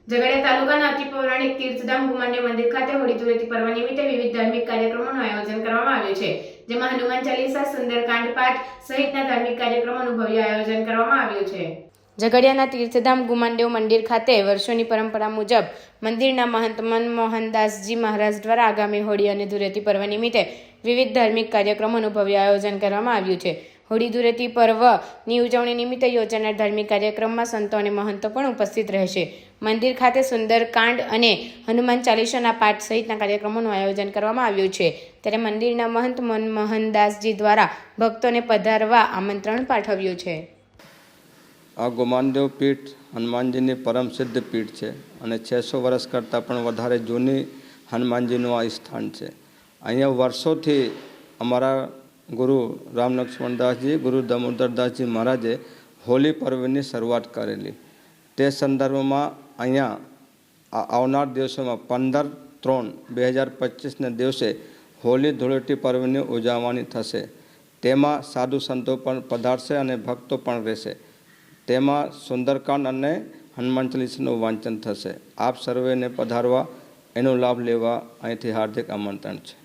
ઝઘડિયા તાલુકાના અતિ પૌરાણિક તીર્થધામ ગુમાંડ્ય મંદિર ખાતે હોળી ધૂળેટી પર્વ નિમિત્તે વિવિધ ધાર્મિક કાર્યક્રમોનું આયોજન કરવામાં આવ્યું છે, જેમાં હનુમાન ચાલીસા, સુંદરકાંડ પાઠ સહિતના ધાર્મિક કાર્યક્રમોનું ભવ્ય આયોજન કરવામાં આવ્યું છે। ઝઘડિયાના તીર્થધામ ગુમાંડ્ય મંદિર ખાતે વર્ષોની પરંપરા મુજબ મંદિરના મહંત મનમોહનદાસજી મહારાજ દ્વારા આગામી હોળી અને ધૂળેટી પર્વ નિમિત્તે વિવિધ ધાર્મિક કાર્યક્રમોનું ભવ્ય આયોજન કરવામાં આવ્યું છે। હોળી ધૂળેટી પર્વની ઉજવણી નિમિત્તે યોજાનાર ધાર્મિક કાર્યક્રમમાં સંતો અને મહંતો પણ ઉપસ્થિત રહેશે। મંદિર ખાતે સુંદરકાંડ અને હનુમાન ચાલીસાના પાઠ સહિતના કાર્યક્રમોનું આયોજન કરવામાં આવ્યું છે, ત્યારે મંદિરના મહંત મનમોહનદાસજી દ્વારા ભક્તોને પધારવા આમંત્રણ પાઠવ્યું છે। આ ગુમાંડ્ય પીઠ હનુમાનજીની પરમ સિદ્ધ પીઠ છે અને 600 વર્ષ કરતાં પણ વધારે જૂની હનુમાનજીનું આ સ્થાન છે। અહીંયા વર્ષોથી અમારા ગુરુ રામ લક્ષ્મણદાસજી, ગુરુ દામોદરદાસજી મહારાજે હોળી પર્વની શરૂઆત કરેલી। તે સંદર્ભમાં અહીંયા આવનાર દિવસોમાં 15/3/2025ના દિવસે હોળી ધૂળેટી પર્વની ઉજવણી થશે। તેમાં સાધુ સંતો પણ પધારશે અને ભક્તો પણ રહેશે। તેમાં સુંદરકાંડ અને હનુમાન ચાલીસાનું વાંચન થશે। આપ સર્વેને પધારવા, એનો લાભ લેવા અહીંથી હાર્દિક આમંત્રણ છે।